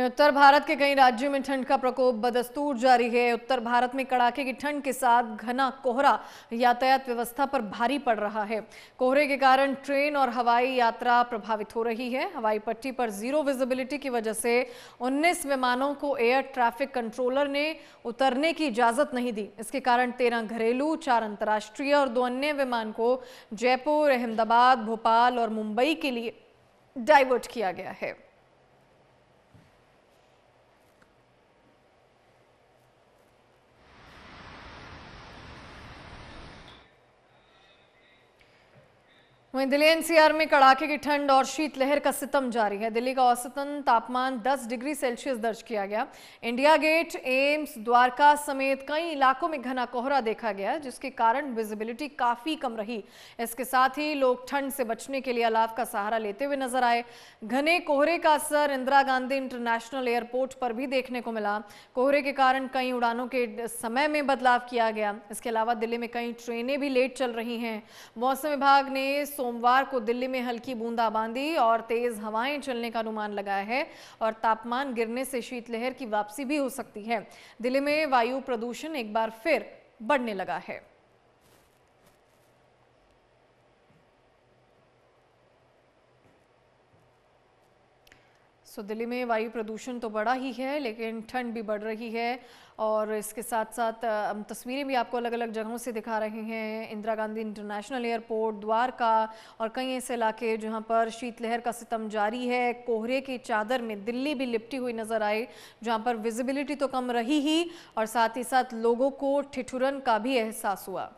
उत्तर भारत के कई राज्यों में ठंड का प्रकोप बदस्तूर जारी है। उत्तर भारत में कड़ाके की ठंड के साथ घना कोहरा यातायात व्यवस्था पर भारी पड़ रहा है। कोहरे के कारण ट्रेन और हवाई यात्रा प्रभावित हो रही है। हवाई पट्टी पर जीरो विजिबिलिटी की वजह से 19 विमानों को एयर ट्रैफिक कंट्रोलर ने उतरने की इजाजत नहीं दी। इसके कारण 13 घरेलू, 4 अंतर्राष्ट्रीय और 2 अन्य विमान को जयपुर, अहमदाबाद, भोपाल और मुंबई के लिए डाइवर्ट किया गया है। वहीं दिल्ली एनसीआर में कड़ाके की ठंड और शीतलहर का सितम जारी है। दिल्ली का औसतन तापमान 10 डिग्री सेल्सियस दर्ज किया गया। इंडिया गेट, एम्स, द्वारका समेत कई इलाकों में घना कोहरा देखा गया, जिसके कारण विजिबिलिटी काफी कम रही। इसके साथ ही लोग ठंड से बचने के लिए अलाव का सहारा लेते हुए नजर आए। घने कोहरे का असर इंदिरा गांधी इंटरनेशनल एयरपोर्ट पर भी देखने को मिला। कोहरे के कारण कई उड़ानों के समय में बदलाव किया गया। इसके अलावा दिल्ली में कई ट्रेनें भी लेट चल रही हैं। मौसम विभाग ने सोमवार को दिल्ली में हल्की बूंदाबांदी और तेज हवाएं चलने का अनुमान लगाया है और तापमान गिरने से शीतलहर की वापसी भी हो सकती है। दिल्ली में वायु प्रदूषण एक बार फिर बढ़ने लगा है। दिल्ली में वायु प्रदूषण तो बढ़ा ही है, लेकिन ठंड भी बढ़ रही है और इसके साथ साथ हम तस्वीरें भी आपको अलग अलग जगहों से दिखा रहे हैं। इंदिरा गांधी इंटरनेशनल एयरपोर्ट, द्वारका और कई ऐसे इलाके जहां पर शीतलहर का सितम जारी है। कोहरे की चादर में दिल्ली भी लिपटी हुई नजर आई, जहां पर विजिबिलिटी तो कम रही ही और साथ ही साथ लोगों को ठिठुरन का भी एहसास हुआ।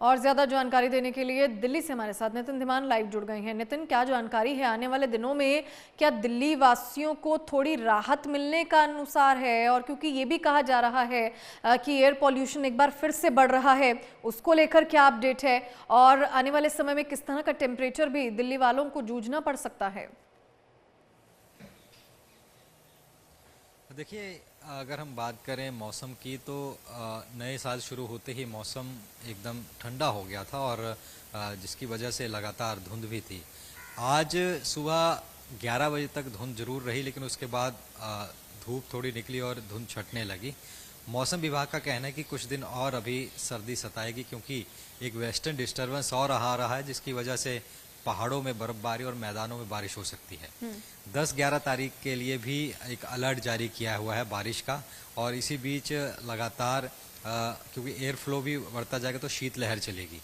और ज्यादा जानकारी देने के लिए दिल्ली से हमारे साथ नितिन धीमान लाइव जुड़ गए हैं। नितिन, क्या जानकारी है आने वाले दिनों में क्या दिल्ली वासियों को थोड़ी राहत मिलने का अनुसार है? और क्योंकि ये भी कहा जा रहा है कि एयर पॉल्यूशन एक बार फिर से बढ़ रहा है, उसको लेकर क्या अपडेट है और आने वाले समय में किस तरह का टेम्परेचर भी दिल्ली वालों को जूझना पड़ सकता है? देखिए, अगर हम बात करें मौसम की तो नए साल शुरू होते ही मौसम एकदम ठंडा हो गया था और जिसकी वजह से लगातार धुंध भी थी। आज सुबह 11 बजे तक धुंध जरूर रही, लेकिन उसके बाद धूप थोड़ी निकली और धुंध छटने लगी। मौसम विभाग का कहना है कि कुछ दिन और अभी सर्दी सताएगी, क्योंकि एक वेस्टर्न डिस्टर्बेंस और आ रहा है, जिसकी वजह से पहाड़ों में बर्फबारी और मैदानों में बारिश हो सकती है। 10-11 तारीख के लिए भी एक अलर्ट जारी किया हुआ है बारिश का। और इसी बीच लगातार क्योंकि एयर फ्लो भी बढ़ता जाएगा तो शीतलहर चलेगी।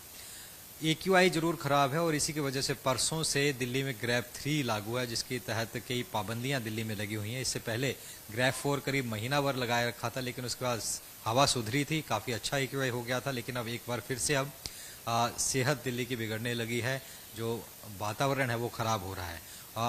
AQI जरूर खराब है और इसी की वजह से परसों से दिल्ली में ग्रैप 3 लागू है, जिसके तहत कई पाबंदियां दिल्ली में लगी हुई हैं। इससे पहले ग्रैप 4 करीब महीना भर लगाए रखा था, लेकिन उसके बाद हवा सुधरी थी, काफ़ी अच्छा AQI हो गया था। लेकिन अब एक बार फिर से अब सेहत दिल्ली की बिगड़ने लगी है, जो वातावरण है वो खराब हो रहा है।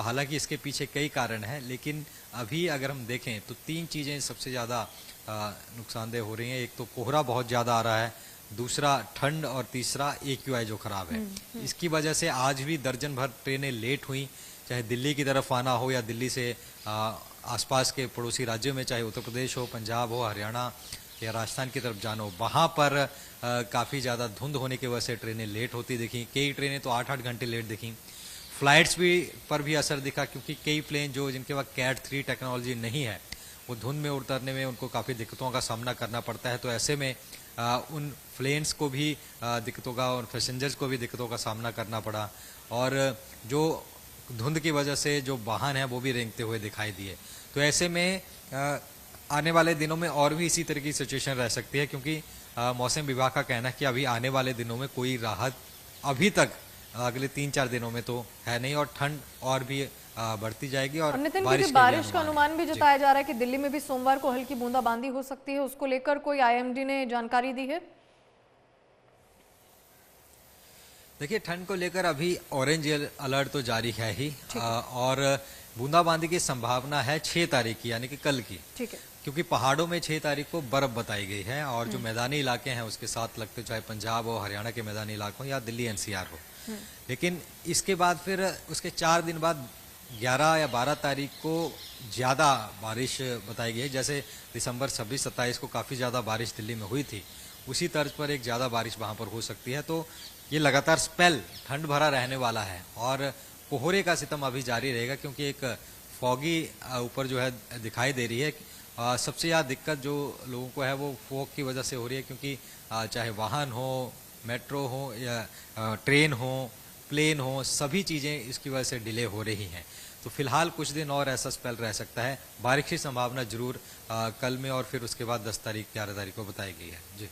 हालांकि इसके पीछे कई कारण हैं, लेकिन अभी अगर हम देखें तो 3 चीज़ें सबसे ज़्यादा नुकसानदेह हो रही हैं। एक तो कोहरा बहुत ज़्यादा आ रहा है, दूसरा ठंड और तीसरा AQI जो खराब है। इसकी वजह से आज भी दर्जन भर ट्रेनें लेट हुई, चाहे दिल्ली की तरफ आना हो या दिल्ली से आसपास के पड़ोसी राज्यों में, चाहे उत्तर प्रदेश हो, पंजाब हो, हरियाणा या राजस्थान की तरफ जाना हो, वहाँ पर काफ़ी ज़्यादा धुंध होने की वजह से ट्रेनें लेट होती दिखी। कई ट्रेनें तो 8-8 घंटे लेट दिखी। फ्लाइट्स भी पर भी असर दिखा, क्योंकि कई प्लेन जो जिनके पास कैट 3 टेक्नोलॉजी नहीं है, वो धुंध में उतरने में उनको काफ़ी दिक्कतों का सामना करना पड़ता है। तो ऐसे में उन प्लेन्स को भी दिक्कतों का और पैसेंजर्स को भी दिक्कतों का सामना करना पड़ा। और जो धुंध की वजह से जो वाहन हैं वो भी रेंगते हुए दिखाई दिए। तो ऐसे में आने वाले दिनों में और भी इसी तरह की सिचुएशन रह सकती है, क्योंकि मौसम विभाग का कहना है कि अभी आने वाले दिनों में कोई राहत अभी तक अगले 3-4 दिनों में तो है नहीं, और ठंड और भी बढ़ती जाएगी। और नितिन, बारिश का अनुमान भी जताया जा रहा है कि दिल्ली में भी सोमवार को हल्की बूंदाबांदी हो सकती है। उसको लेकर कोई IMD ने जानकारी दी है? देखिए, ठंड को लेकर अभी ऑरेंज अलर्ट तो जारी है ही, और बूंदाबांदी की संभावना है 6 तारीख की, यानी कि कल की। ठीक है। क्योंकि पहाड़ों में 6 तारीख को बर्फ बताई गई है, और जो मैदानी इलाके हैं उसके साथ लगते, चाहे पंजाब हो, हरियाणा के मैदानी इलाकों या दिल्ली NCR हो। लेकिन इसके बाद फिर उसके 4 दिन बाद 11 या 12 तारीख को ज़्यादा बारिश बताई गई है। जैसे दिसंबर 26-27 को काफ़ी ज़्यादा बारिश दिल्ली में हुई थी, उसी तर्ज पर एक ज़्यादा बारिश वहाँ पर हो सकती है। तो ये लगातार स्पेल ठंड भरा रहने वाला है और कोहरे का सितम अभी जारी रहेगा, क्योंकि एक फॉगी ऊपर जो है दिखाई दे रही है। सबसे ज़्यादा दिक्कत जो लोगों को है वो फॉग की वजह से हो रही है, क्योंकि चाहे वाहन हो, मेट्रो हो या ट्रेन हो, प्लेन हो, सभी चीज़ें इसकी वजह से डिले हो रही हैं। तो फिलहाल कुछ दिन और ऐसा स्पेल रह सकता है। बारिश की संभावना जरूर कल में और फिर उसके बाद 10 तारीख 11 तारीख को बताई गई है। जी।